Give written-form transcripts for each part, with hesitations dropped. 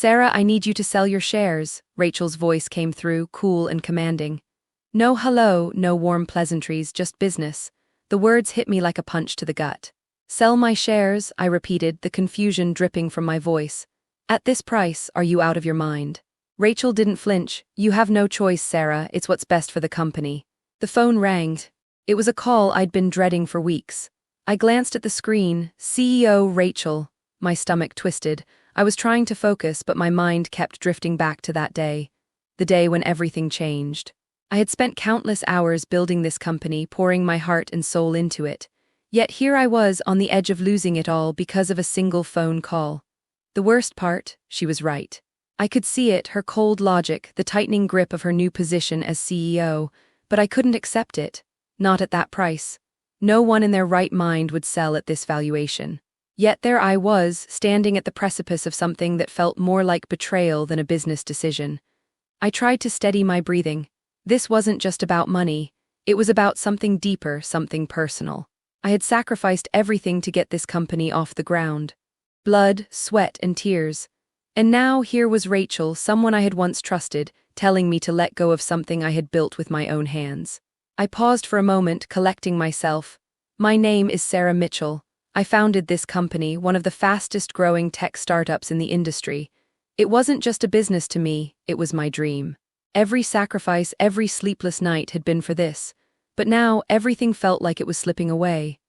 Sarah, I need you to sell your shares. Rachel's voice came through, cool and commanding. No hello, no warm pleasantries, just business. The words hit me like a punch to the gut. Sell my shares, I repeated, the confusion dripping from my voice. At this price, are you out of your mind? Rachel didn't flinch. You have no choice, Sarah, it's what's best for the company. The phone rang. It was a call I'd been dreading for weeks. I glanced at the screen. CEO Rachel. My stomach twisted. I was trying to focus, but my mind kept drifting back to that day. The day when everything changed. I had spent countless hours building this company, pouring my heart and soul into it. Yet here I was on the edge of losing it all because of a single phone call. The worst part, she was right. I could see it, her cold logic, the tightening grip of her new position as CEO, but I couldn't accept it. Not at that price. No one in their right mind would sell at this valuation. Yet there I was, standing at the precipice of something that felt more like betrayal than a business decision. I tried to steady my breathing. This wasn't just about money. It was about something deeper, something personal. I had sacrificed everything to get this company off the ground. Blood, sweat, and tears. And now here was Rachel, someone I had once trusted, telling me to let go of something I had built with my own hands. I paused for a moment, collecting myself. My name is Sarah Mitchell. I founded this company, one of the fastest-growing tech startups in the industry. It wasn't just a business to me, it was my dream. Every sacrifice, every sleepless night had been for this. But now, everything felt like it was slipping away.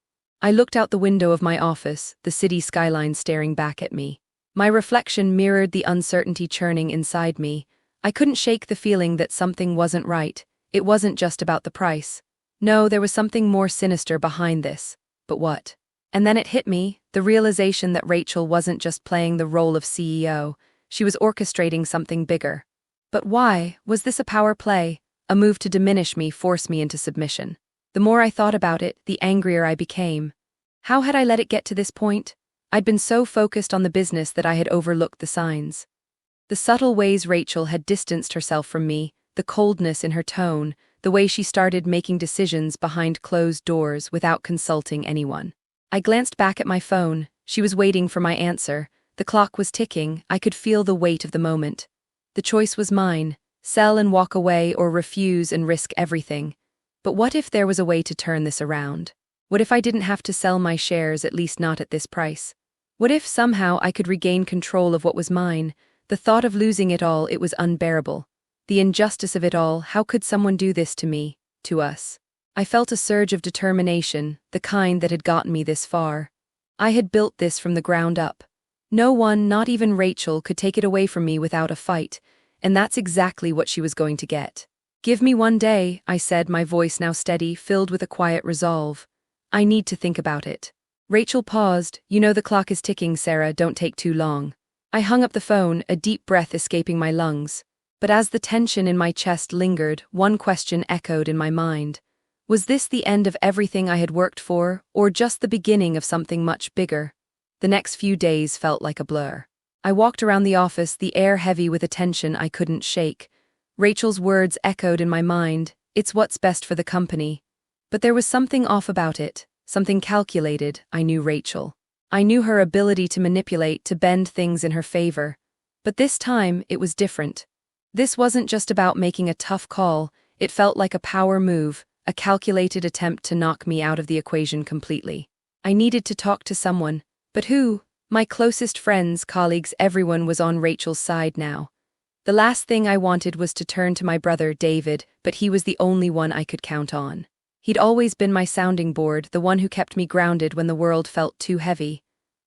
I looked out the window of my office, the city skyline staring back at me. My reflection mirrored the uncertainty churning inside me. I couldn't shake the feeling that something wasn't right. It wasn't just about the price. No, there was something more sinister behind this. But what? And then it hit me, the realization that Rachel wasn't just playing the role of CEO, she was orchestrating something bigger. But why? Was this a power play? A move to diminish me, force me into submission? The more I thought about it, the angrier I became. How had I let it get to this point? I'd been so focused on the business that I had overlooked the signs. The subtle ways Rachel had distanced herself from me, the coldness in her tone, the way she started making decisions behind closed doors without consulting anyone. I glanced back at my phone. She was waiting for my answer. The clock was ticking. I could feel the weight of the moment. The choice was mine. Sell and walk away or refuse and risk everything. But what if there was a way to turn this around? What if I didn't have to sell my shares, at least not at this price? What if somehow I could regain control of what was mine? The thought of losing it all, it was unbearable. The injustice of it all, how could someone do this to me, to us? I felt a surge of determination, the kind that had gotten me this far. I had built this from the ground up. No one, not even Rachel, could take it away from me without a fight, and that's exactly what she was going to get. Give me one day, I said, my voice now steady, filled with a quiet resolve. I need to think about it. Rachel paused. You know the clock is ticking, Sarah, don't take too long. I hung up the phone, a deep breath escaping my lungs. But as the tension in my chest lingered, one question echoed in my mind. Was this the end of everything I had worked for, or just the beginning of something much bigger? The next few days felt like a blur. I walked around the office, the air heavy with a tension I couldn't shake. Rachel's words echoed in my mind, it's what's best for the company. But there was something off about it, something calculated. I knew Rachel. I knew her ability to manipulate, to bend things in her favor. But this time, it was different. This wasn't just about making a tough call, it felt like a power move, a calculated attempt to knock me out of the equation completely. I needed to talk to someone. But who? My closest friends, colleagues, everyone was on Rachel's side now. The last thing I wanted was to turn to my brother, David, but he was the only one I could count on. He'd always been my sounding board, the one who kept me grounded when the world felt too heavy.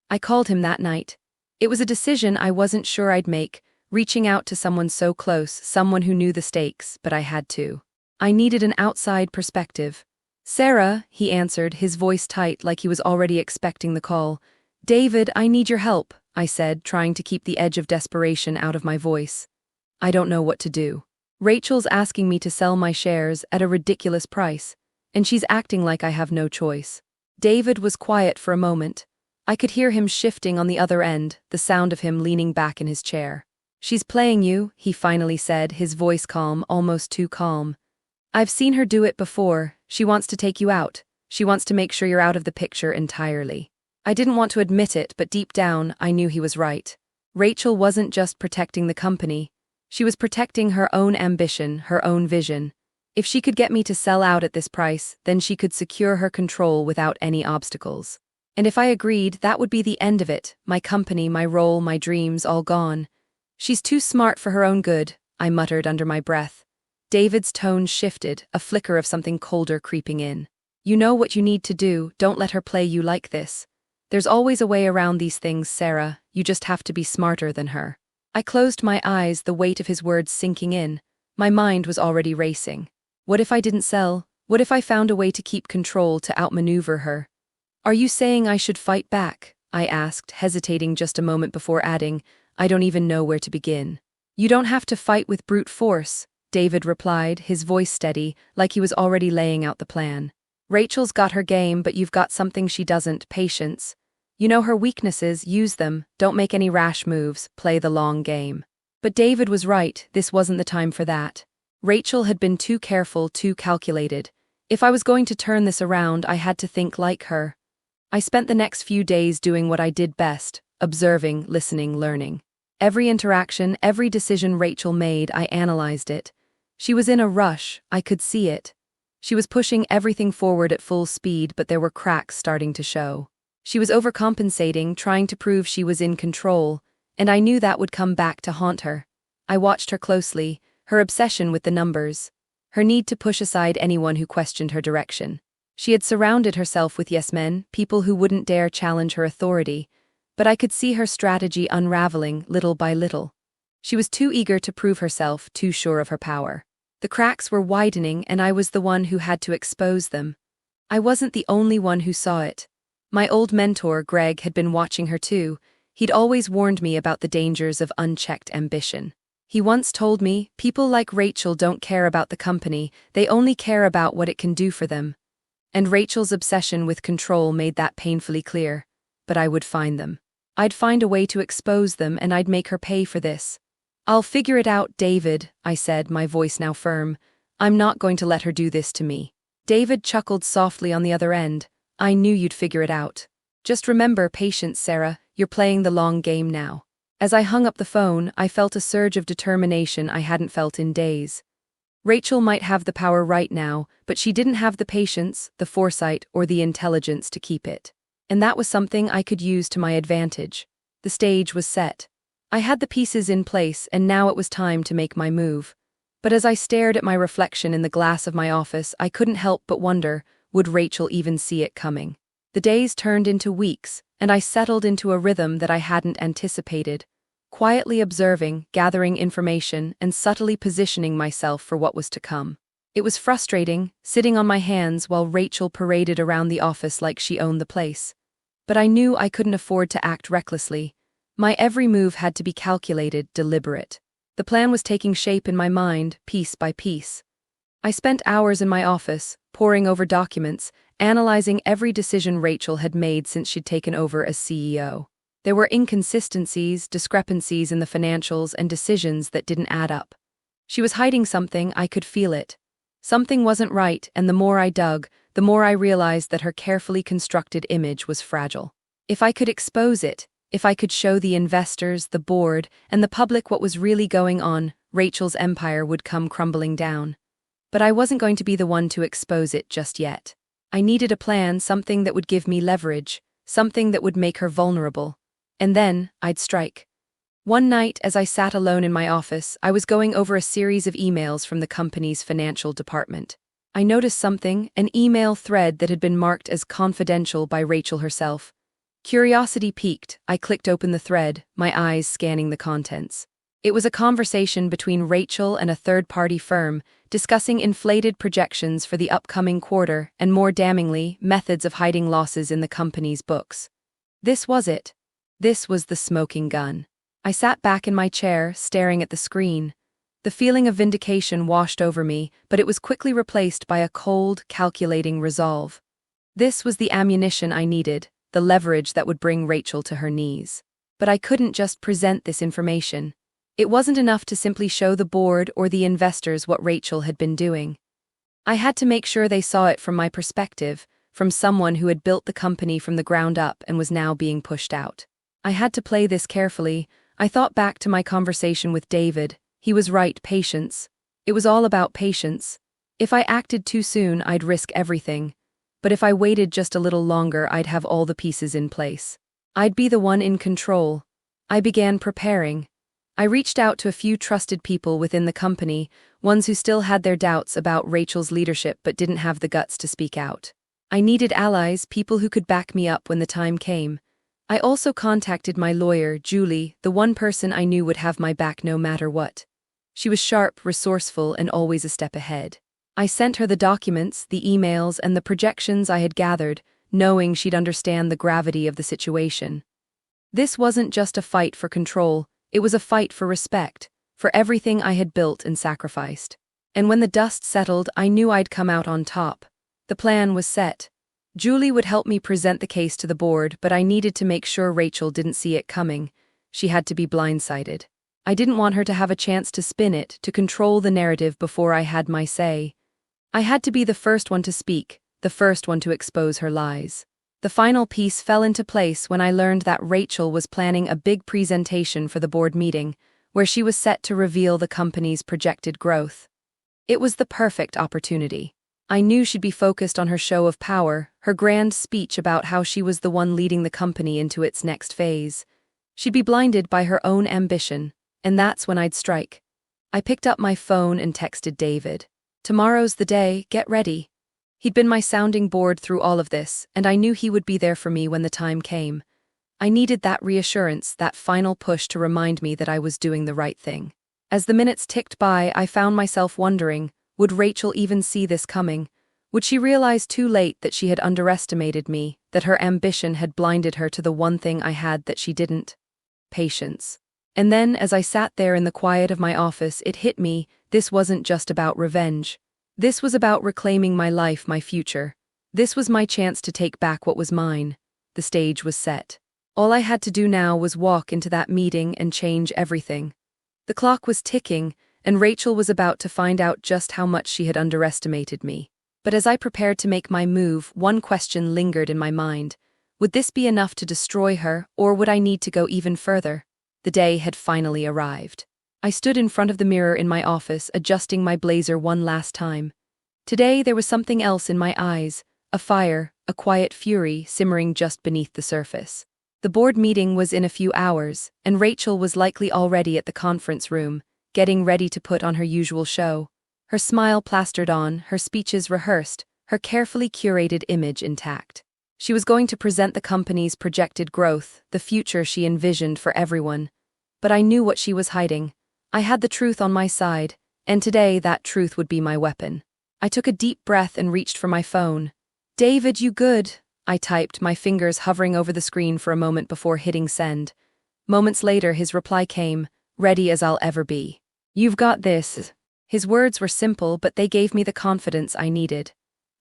I called him that night. It was a decision I wasn't sure I'd make, reaching out to someone so close, someone who knew the stakes, but I had to. I needed an outside perspective. Sarah, he answered, his voice tight like he was already expecting the call. David, I need your help, I said, trying to keep the edge of desperation out of my voice. I don't know what to do. Rachel's asking me to sell my shares at a ridiculous price, and she's acting like I have no choice. David was quiet for a moment. I could hear him shifting on the other end, the sound of him leaning back in his chair. She's playing you, he finally said, his voice calm, almost too calm. I've seen her do it before. She wants to take you out. She wants to make sure you're out of the picture entirely. I didn't want to admit it, but deep down, I knew he was right. Rachel wasn't just protecting the company. She was protecting her own ambition, her own vision. If she could get me to sell out at this price, then she could secure her control without any obstacles. And if I agreed, that would be the end of it, my company, my role, my dreams, all gone. She's too smart for her own good, I muttered under my breath. David's tone shifted, a flicker of something colder creeping in. You know what you need to do, don't let her play you like this. There's always a way around these things, Sarah, you just have to be smarter than her. I closed my eyes, the weight of his words sinking in. My mind was already racing. What if I didn't sell? What if I found a way to keep control, to outmaneuver her? Are you saying I should fight back? I asked, hesitating just a moment before adding, I don't even know where to begin. You don't have to fight with brute force, David replied, his voice steady, like he was already laying out the plan. Rachel's got her game, but you've got something she doesn't, patience. You know her weaknesses, use them, don't make any rash moves, play the long game. But David was right, this wasn't the time for that. Rachel had been too careful, too calculated. If I was going to turn this around, I had to think like her. I spent the next few days doing what I did best, observing, listening, learning. Every interaction, every decision Rachel made, I analyzed it. She was in a rush, I could see it. She was pushing everything forward at full speed, but there were cracks starting to show. She was overcompensating, trying to prove she was in control, and I knew that would come back to haunt her. I watched her closely, her obsession with the numbers, her need to push aside anyone who questioned her direction. She had surrounded herself with yes-men, people who wouldn't dare challenge her authority, but I could see her strategy unraveling little by little. She was too eager to prove herself, too sure of her power. The cracks were widening, and I was the one who had to expose them. I wasn't the only one who saw it. My old mentor, Greg, had been watching her too. He'd always warned me about the dangers of unchecked ambition. He once told me, people like Rachel don't care about the company, they only care about what it can do for them. And Rachel's obsession with control made that painfully clear. But I would find them. I'd find a way to expose them, and I'd make her pay for this. I'll figure it out, David, I said, my voice now firm. I'm not going to let her do this to me. David chuckled softly on the other end. I knew you'd figure it out. Just remember, patience, Sarah, you're playing the long game now. As I hung up the phone, I felt a surge of determination I hadn't felt in days. Rachel might have the power right now, but she didn't have the patience, the foresight, or the intelligence to keep it. And that was something I could use to my advantage. The stage was set. I had the pieces in place, and now it was time to make my move. But as I stared at my reflection in the glass of my office, I couldn't help but wonder, would Rachel even see it coming? The days turned into weeks, and I settled into a rhythm that I hadn't anticipated. Quietly observing, gathering information, and subtly positioning myself for what was to come. It was frustrating, sitting on my hands while Rachel paraded around the office like she owned the place. But I knew I couldn't afford to act recklessly. My every move had to be calculated, deliberate. The plan was taking shape in my mind, piece by piece. I spent hours in my office, poring over documents, analyzing every decision Rachel had made since she'd taken over as CEO. There were inconsistencies, discrepancies in the financials, and decisions that didn't add up. She was hiding something, I could feel it. Something wasn't right, and the more I dug, the more I realized that her carefully constructed image was fragile. If I could expose it, if I could show the investors, the board, and the public what was really going on, Rachel's empire would come crumbling down. But I wasn't going to be the one to expose it just yet. I needed a plan, something that would give me leverage, something that would make her vulnerable. And then, I'd strike. One night, as I sat alone in my office, I was going over a series of emails from the company's financial department. I noticed something, an email thread that had been marked as confidential by Rachel herself. Curiosity piqued, I clicked open the thread, my eyes scanning the contents. It was a conversation between Rachel and a third-party firm, discussing inflated projections for the upcoming quarter and, more damningly, methods of hiding losses in the company's books. This was it. This was the smoking gun. I sat back in my chair, staring at the screen. The feeling of vindication washed over me, but it was quickly replaced by a cold, calculating resolve. This was the ammunition I needed, the leverage that would bring Rachel to her knees. But I couldn't just present this information. It wasn't enough to simply show the board or the investors what Rachel had been doing. I had to make sure they saw it from my perspective, from someone who had built the company from the ground up and was now being pushed out. I had to play this carefully, I thought back to my conversation with David. He was right, patience. It was all about patience. If I acted too soon, I'd risk everything. But if I waited just a little longer, I'd have all the pieces in place. I'd be the one in control. I began preparing. I reached out to a few trusted people within the company, ones who still had their doubts about Rachel's leadership but didn't have the guts to speak out. I needed allies, people who could back me up when the time came. I also contacted my lawyer, Julie, the one person I knew would have my back no matter what. She was sharp, resourceful, and always a step ahead. I sent her the documents, the emails, and the projections I had gathered, knowing she'd understand the gravity of the situation. This wasn't just a fight for control, it was a fight for respect, for everything I had built and sacrificed. And when the dust settled, I knew I'd come out on top. The plan was set. Julie would help me present the case to the board, but I needed to make sure Rachel didn't see it coming. She had to be blindsided. I didn't want her to have a chance to spin it, to control the narrative before I had my say. I had to be the first one to speak, the first one to expose her lies. The final piece fell into place when I learned that Rachel was planning a big presentation for the board meeting, where she was set to reveal the company's projected growth. It was the perfect opportunity. I knew she'd be focused on her show of power, her grand speech about how she was the one leading the company into its next phase. She'd be blinded by her own ambition, and that's when I'd strike. I picked up my phone and texted David. "Tomorrow's the day, get ready." He'd been my sounding board through all of this, and I knew he would be there for me when the time came. I needed that reassurance, that final push to remind me that I was doing the right thing. As the minutes ticked by, I found myself wondering, would Rachel even see this coming? Would she realize too late that she had underestimated me, that her ambition had blinded her to the one thing I had that she didn't? Patience. And then, as I sat there in the quiet of my office, it hit me, this wasn't just about revenge. This was about reclaiming my life, my future. This was my chance to take back what was mine. The stage was set. All I had to do now was walk into that meeting and change everything. The clock was ticking, and Rachel was about to find out just how much she had underestimated me. But as I prepared to make my move, one question lingered in my mind. Would this be enough to destroy her, or would I need to go even further? The day had finally arrived. I stood in front of the mirror in my office, adjusting my blazer one last time. Today there was something else in my eyes, a fire, a quiet fury simmering just beneath the surface. The board meeting was in a few hours, and Rachel was likely already at the conference room, getting ready to put on her usual show. Her smile plastered on, her speeches rehearsed, her carefully curated image intact. She was going to present the company's projected growth, the future she envisioned for everyone. But I knew what she was hiding. I had the truth on my side, and today that truth would be my weapon. I took a deep breath and reached for my phone. "David, you good?" I typed, my fingers hovering over the screen for a moment before hitting send. Moments later, his reply came, "Ready as I'll ever be." "You've got this." His words were simple, but they gave me the confidence I needed.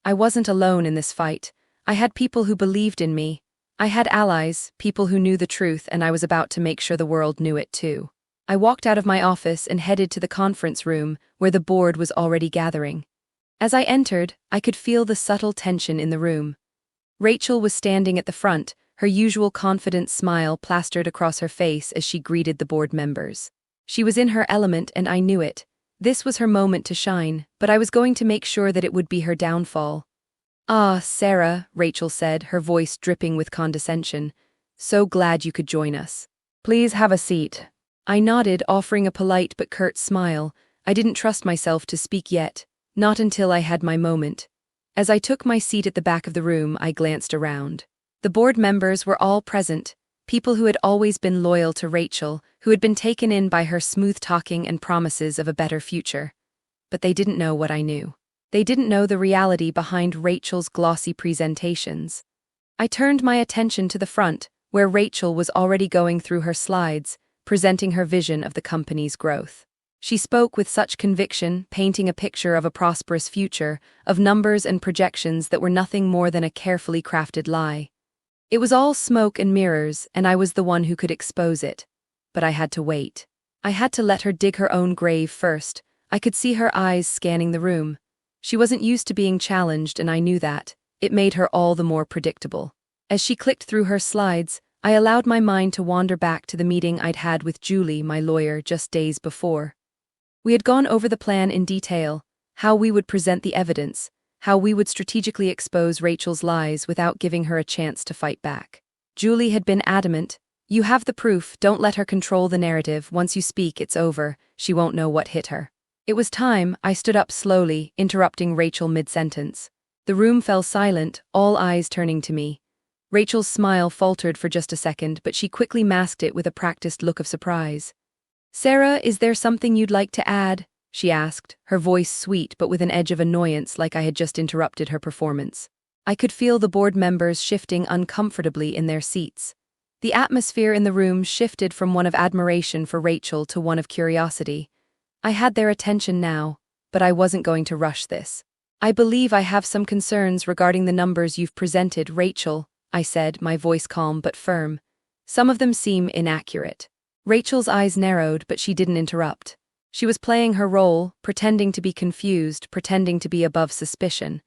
I wasn't alone in this fight. I had people who believed in me. I had allies, people who knew the truth, and I was about to make sure the world knew it too. I walked out of my office and headed to the conference room, where the board was already gathering. As I entered, I could feel the subtle tension in the room. Rachel was standing at the front, her usual confident smile plastered across her face as she greeted the board members. She was in her element, and I knew it. This was her moment to shine, but I was going to make sure that it would be her downfall. "Ah, Sarah," Rachel said, her voice dripping with condescension. "So glad you could join us. Please have a seat." I nodded, offering a polite but curt smile. I didn't trust myself to speak yet, not until I had my moment. As I took my seat at the back of the room, I glanced around. The board members were all present, people who had always been loyal to Rachel, who had been taken in by her smooth talking and promises of a better future. But they didn't know what I knew. They didn't know the reality behind Rachel's glossy presentations. I turned my attention to the front, where Rachel was already going through her slides, presenting her vision of the company's growth. She spoke with such conviction, painting a picture of a prosperous future, of numbers and projections that were nothing more than a carefully crafted lie. It was all smoke and mirrors, and I was the one who could expose it. But I had to wait. I had to let her dig her own grave first. I could see her eyes scanning the room. She wasn't used to being challenged, and I knew that. It made her all the more predictable. As she clicked through her slides, I allowed my mind to wander back to the meeting I'd had with Julie, my lawyer, just days before. We had gone over the plan in detail, how we would present the evidence, how we would strategically expose Rachel's lies without giving her a chance to fight back. Julie had been adamant. You have the proof, don't let her control the narrative. Once you speak, it's over, she won't know what hit her. It was time. I stood up slowly, interrupting Rachel mid-sentence. The room fell silent, all eyes turning to me. Rachel's smile faltered for just a second, but she quickly masked it with a practiced look of surprise. "Sarah, is there something you'd like to add?" she asked, her voice sweet but with an edge of annoyance, like I had just interrupted her performance. I could feel the board members shifting uncomfortably in their seats. The atmosphere in the room shifted from one of admiration for Rachel to one of curiosity. I had their attention now, but I wasn't going to rush this. "I believe I have some concerns regarding the numbers you've presented, Rachel," I said, my voice calm but firm. "Some of them seem inaccurate." Rachel's eyes narrowed, but she didn't interrupt. She was playing her role, pretending to be confused, pretending to be above suspicion.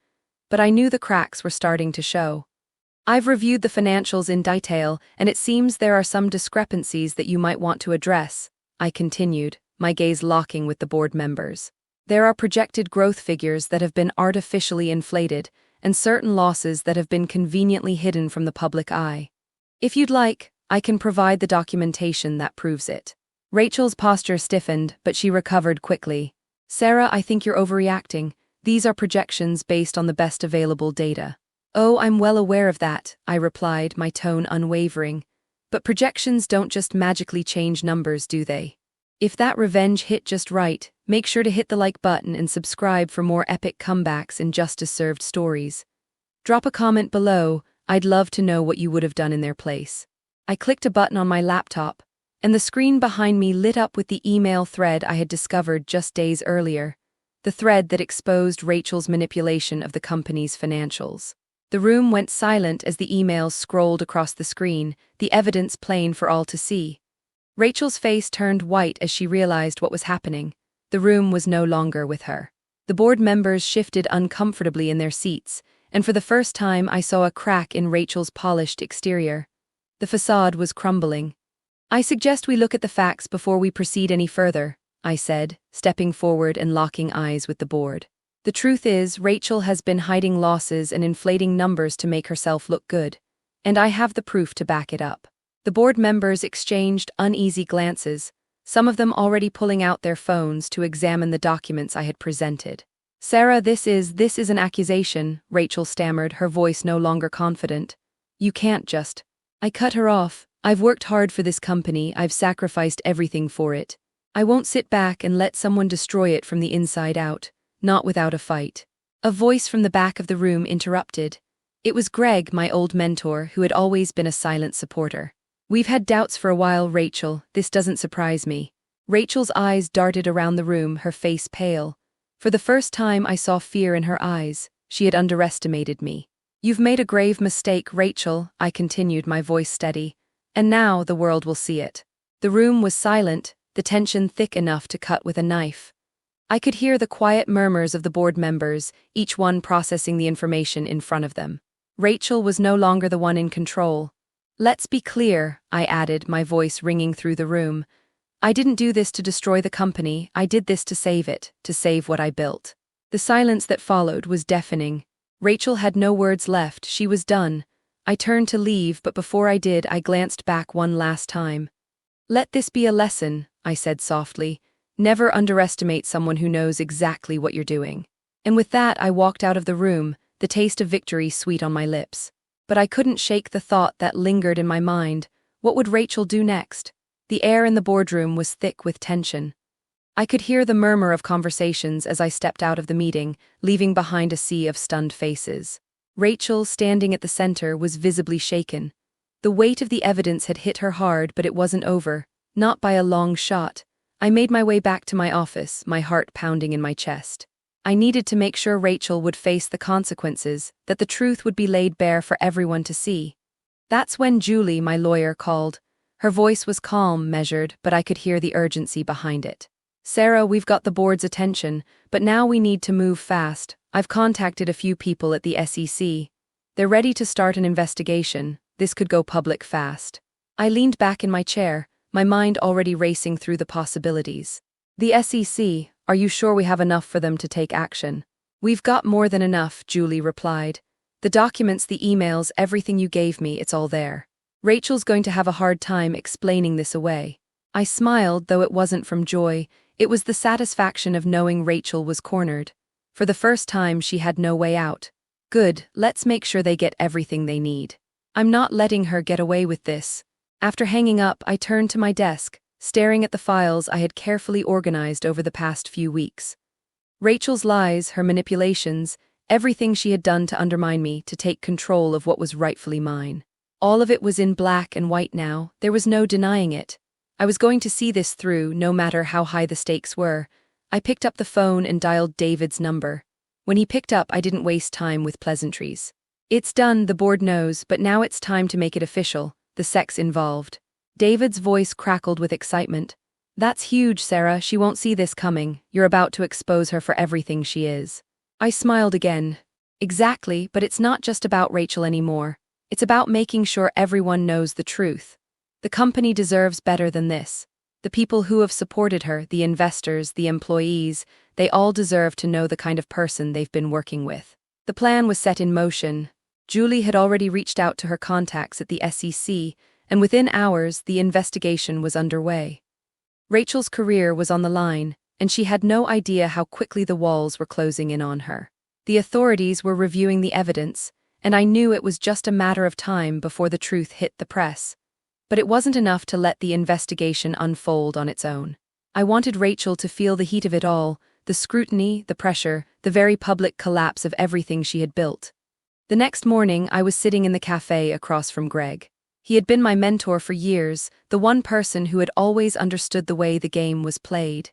But I knew the cracks were starting to show. "I've reviewed the financials in detail, and it seems there are some discrepancies that you might want to address," I continued, my gaze locking with the board members. "There are projected growth figures that have been artificially inflated, and certain losses that have been conveniently hidden from the public eye. If you'd like, I can provide the documentation that proves it." Rachel's posture stiffened, but she recovered quickly. "Sarah, I think you're overreacting. These are projections based on the best available data." "Oh, I'm well aware of that," I replied, my tone unwavering. "But projections don't just magically change numbers, do they? If that revenge hit just right, make sure to hit the like button and subscribe for more epic comebacks and justice-served stories. Drop a comment below. I'd love to know what you would have done in their place." I clicked a button on my laptop, and the screen behind me lit up with the email thread I had discovered just days earlier, the thread that exposed Rachel's manipulation of the company's financials. The room went silent as the emails scrolled across the screen, the evidence plain for all to see. Rachel's face turned white as she realized what was happening. The room was no longer with her. The board members shifted uncomfortably in their seats, and for the first time I saw a crack in Rachel's polished exterior. The facade was crumbling. "I suggest we look at the facts before we proceed any further," I said, stepping forward and locking eyes with the board. "The truth is, Rachel has been hiding losses and inflating numbers to make herself look good, and I have the proof to back it up." The board members exchanged uneasy glances, some of them already pulling out their phones to examine the documents I had presented. "Sarah, this is an accusation," Rachel stammered, her voice no longer confident. "You can't just—" I cut her off. "I've worked hard for this company, I've sacrificed everything for it. I won't sit back and let someone destroy it from the inside out, not without a fight." A voice from the back of the room interrupted. It was Greg, my old mentor, who had always been a silent supporter. "We've had doubts for a while, Rachel, this doesn't surprise me." Rachel's eyes darted around the room, her face pale. For the first time I saw fear in her eyes. She had underestimated me. "You've made a grave mistake, Rachel," I continued, my voice steady. "And now the world will see it." The room was silent, the tension thick enough to cut with a knife. I could hear the quiet murmurs of the board members, each one processing the information in front of them. Rachel was no longer the one in control. "Let's be clear," I added, my voice ringing through the room. "I didn't do this to destroy the company, I did this to save it, to save what I built." The silence that followed was deafening. Rachel had no words left, she was done. I turned to leave, but before I did, I glanced back one last time. "Let this be a lesson," I said softly. "Never underestimate someone who knows exactly what you're doing." And with that, I walked out of the room, the taste of victory sweet on my lips. But I couldn't shake the thought that lingered in my mind. What would Rachel do next? The air in the boardroom was thick with tension. I could hear the murmur of conversations as I stepped out of the meeting, leaving behind a sea of stunned faces. Rachel, standing at the center, was visibly shaken. The weight of the evidence had hit her hard, but it wasn't over, not by a long shot. I made my way back to my office, my heart pounding in my chest. I needed to make sure Rachel would face the consequences, that the truth would be laid bare for everyone to see. That's when Julie, my lawyer, called. Her voice was calm, measured, but I could hear the urgency behind it. "Sarah, we've got the board's attention, but now we need to move fast. I've contacted a few people at the SEC. They're ready to start an investigation. This could go public fast." I leaned back in my chair, my mind already racing through the possibilities. The SEC, are you sure we have enough for them to take action? We've got more than enough, Julie replied. The documents, the emails, everything you gave me, it's all there. Rachel's going to have a hard time explaining this away. I smiled, though it wasn't from joy. It was the satisfaction of knowing Rachel was cornered. For the first time, she had no way out. Good, let's make sure they get everything they need. I'm not letting her get away with this. After hanging up, I turned to my desk, staring at the files I had carefully organized over the past few weeks. Rachel's lies, her manipulations, everything she had done to undermine me, to take control of what was rightfully mine. All of it was in black and white now, there was no denying it. I was going to see this through, no matter how high the stakes were. I picked up the phone and dialed David's number. When he picked up, I didn't waste time with pleasantries. It's done, the board knows, but now it's time to make it official, the sex involved. David's voice crackled with excitement. That's huge, Sarah, she won't see this coming. You're about to expose her for everything she is. I smiled again. Exactly, but it's not just about Rachel anymore. It's about making sure everyone knows the truth. The company deserves better than this. The people who have supported her, the investors, the employees, they all deserve to know the kind of person they've been working with. The plan was set in motion. Julie had already reached out to her contacts at the SEC, and within hours, the investigation was underway. Rachel's career was on the line, and she had no idea how quickly the walls were closing in on her. The authorities were reviewing the evidence, and I knew it was just a matter of time before the truth hit the press. But it wasn't enough to let the investigation unfold on its own. I wanted Rachel to feel the heat of it all, the scrutiny, the pressure, the very public collapse of everything she had built. The next morning, I was sitting in the cafe across from Greg. He had been my mentor for years, the one person who had always understood the way the game was played.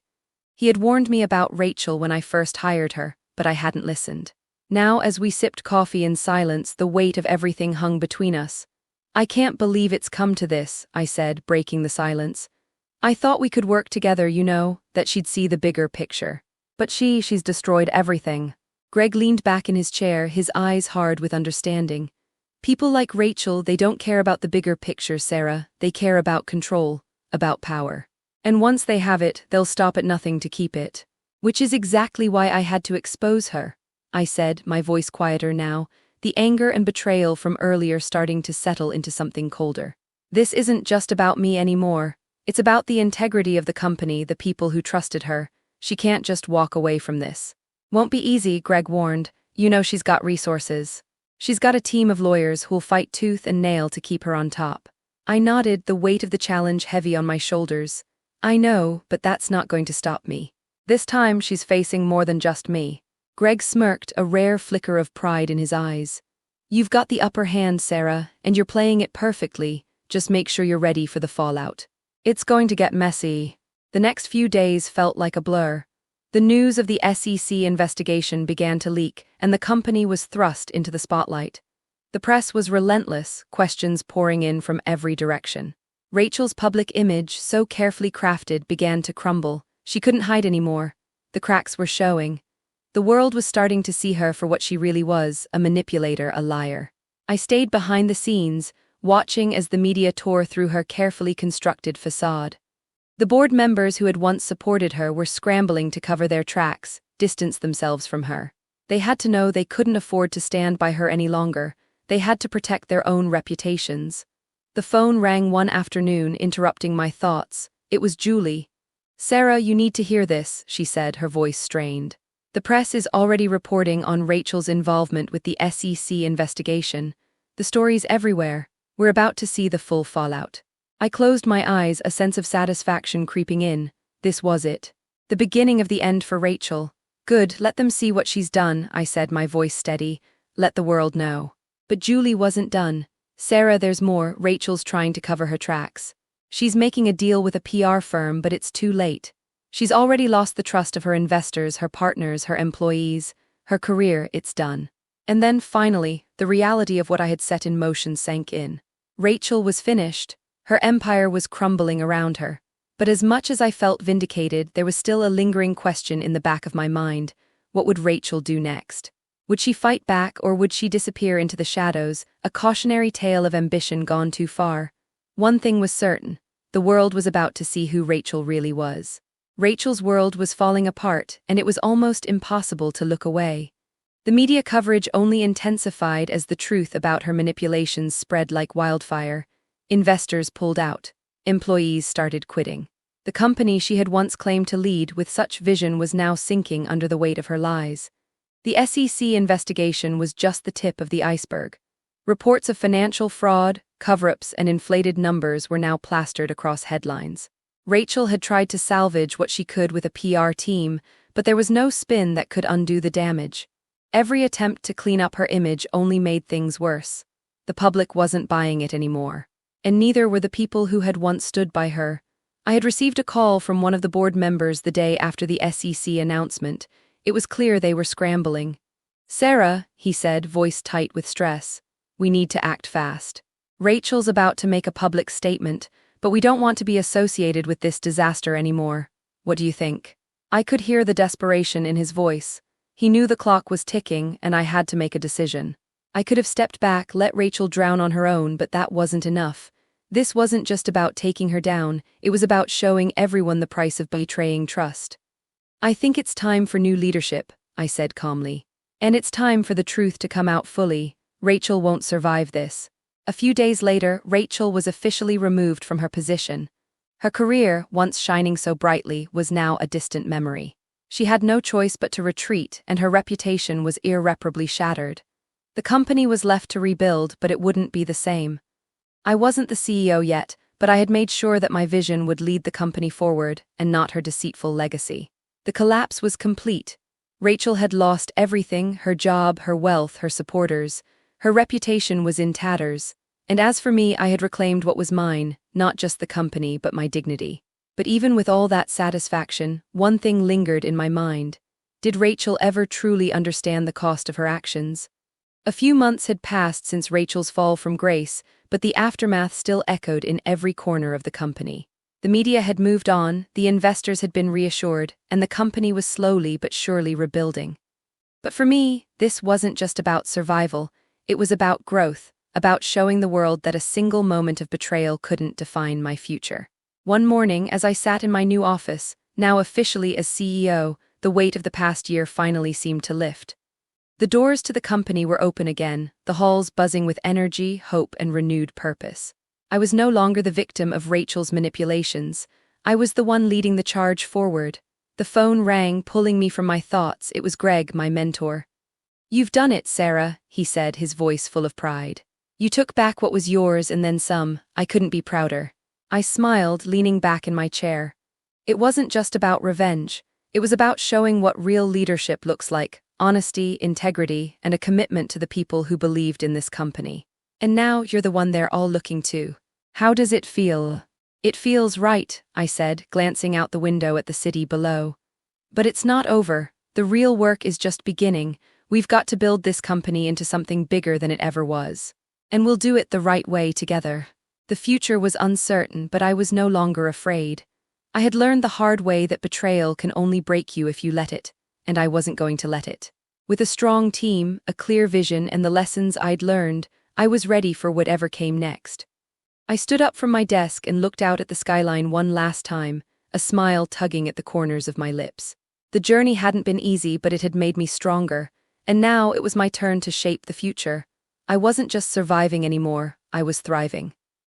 He had warned me about Rachel when I first hired her, but I hadn't listened. Now, as we sipped coffee in silence, the weight of everything hung between us. I can't believe it's come to this, I said, breaking the silence. I thought we could work together, that she'd see the bigger picture. But she's destroyed everything. Greg leaned back in his chair, his eyes hard with understanding. People like Rachel, they don't care about the bigger picture, Sarah. They care about control, about power. And once they have it, they'll stop at nothing to keep it. Which is exactly why I had to expose her, I said, my voice quieter now, the anger and betrayal from earlier starting to settle into something colder. This isn't just about me anymore. It's about the integrity of the company, the people who trusted her. She can't just walk away from this. Won't be easy, Greg warned. She's got resources. She's got a team of lawyers who'll fight tooth and nail to keep her on top. I nodded, the weight of the challenge heavy on my shoulders. I know, but that's not going to stop me. This time she's facing more than just me. Greg smirked, a rare flicker of pride in his eyes. You've got the upper hand, Sarah, and you're playing it perfectly. Just make sure you're ready for the fallout. It's going to get messy. The next few days felt like a blur. The news of the SEC investigation began to leak, and the company was thrust into the spotlight. The press was relentless, questions pouring in from every direction. Rachel's public image, so carefully crafted, began to crumble. She couldn't hide anymore. The cracks were showing. The world was starting to see her for what she really was, a manipulator, a liar. I stayed behind the scenes, watching as the media tore through her carefully constructed facade. The board members who had once supported her were scrambling to cover their tracks, distance themselves from her. They had to know they couldn't afford to stand by her any longer. They had to protect their own reputations. The phone rang one afternoon, interrupting my thoughts. It was Julie. Sarah, you need to hear this, she said, her voice strained. The press is already reporting on Rachel's involvement with the SEC investigation. The story's everywhere. We're about to see the full fallout. I closed my eyes, a sense of satisfaction creeping in. This was it. The beginning of the end for Rachel. Good, let them see what she's done, I said, my voice steady. Let the world know. But Julie wasn't done. Sarah, there's more. Rachel's trying to cover her tracks. She's making a deal with a PR firm, but it's too late. She's already lost the trust of her investors, her partners, her employees. Her career, it's done. And then, finally, the reality of what I had set in motion sank in. Rachel was finished. Her empire was crumbling around her. But as much as I felt vindicated, there was still a lingering question in the back of my mind. What would Rachel do next? Would she fight back, or would she disappear into the shadows, a cautionary tale of ambition gone too far? One thing was certain: the world was about to see who Rachel really was. Rachel's world was falling apart, and it was almost impossible to look away. The media coverage only intensified as the truth about her manipulations spread like wildfire. Investors pulled out. Employees started quitting. The company she had once claimed to lead with such vision was now sinking under the weight of her lies. The SEC investigation was just the tip of the iceberg. Reports of financial fraud, cover-ups, and inflated numbers were now plastered across headlines. Rachel had tried to salvage what she could with a PR team, but there was no spin that could undo the damage. Every attempt to clean up her image only made things worse. The public wasn't buying it anymore. And neither were the people who had once stood by her. I had received a call from one of the board members the day after the SEC announcement. It was clear they were scrambling. "Sarah," he said, voice tight with stress, "we need to act fast. Rachel's about to make a public statement, but we don't want to be associated with this disaster anymore. What do you think?" I could hear the desperation in his voice. He knew the clock was ticking, and I had to make a decision. I could have stepped back, let Rachel drown on her own, but that wasn't enough. This wasn't just about taking her down, it was about showing everyone the price of betraying trust. "I think it's time for new leadership," I said calmly. "And it's time for the truth to come out fully. Rachel won't survive this." A few days later, Rachel was officially removed from her position. Her career, once shining so brightly, was now a distant memory. She had no choice but to retreat, and her reputation was irreparably shattered. The company was left to rebuild, but it wouldn't be the same. I wasn't the CEO yet, but I had made sure that my vision would lead the company forward, and not her deceitful legacy. The collapse was complete. Rachel had lost everything: her job, her wealth, her supporters. Her reputation was in tatters. And as for me, I had reclaimed what was mine, not just the company, but my dignity. But even with all that satisfaction, one thing lingered in my mind. Did Rachel ever truly understand the cost of her actions? A few months had passed since Rachel's fall from grace, but the aftermath still echoed in every corner of the company. The media had moved on, the investors had been reassured, and the company was slowly but surely rebuilding. But for me, this wasn't just about survival. It was about growth, about showing the world that a single moment of betrayal couldn't define my future. One morning, as I sat in my new office, now officially as CEO, the weight of the past year finally seemed to lift. The doors to the company were open again, the halls buzzing with energy, hope, and renewed purpose. I was no longer the victim of Rachel's manipulations. I was the one leading the charge forward. The phone rang, pulling me from my thoughts. It was Greg, my mentor. "You've done it, Sarah," he said, his voice full of pride. "You took back what was yours and then some. I couldn't be prouder." I smiled, leaning back in my chair. It wasn't just about revenge. It was about showing what real leadership looks like: honesty, integrity, and a commitment to the people who believed in this company. "And now you're the one they're all looking to. How does it feel?" "It feels right," I said, glancing out the window at the city below. "But it's not over. The real work is just beginning. We've got to build this company into something bigger than it ever was. And we'll do it the right way together." The future was uncertain, but I was no longer afraid. I had learned the hard way that betrayal can only break you if you let it, and I wasn't going to let it. With a strong team, a clear vision, and the lessons I'd learned, I was ready for whatever came next. I stood up from my desk and looked out at the skyline one last time, a smile tugging at the corners of my lips. The journey hadn't been easy, but it had made me stronger, and now it was my turn to shape the future. I wasn't just surviving anymore, I was thriving.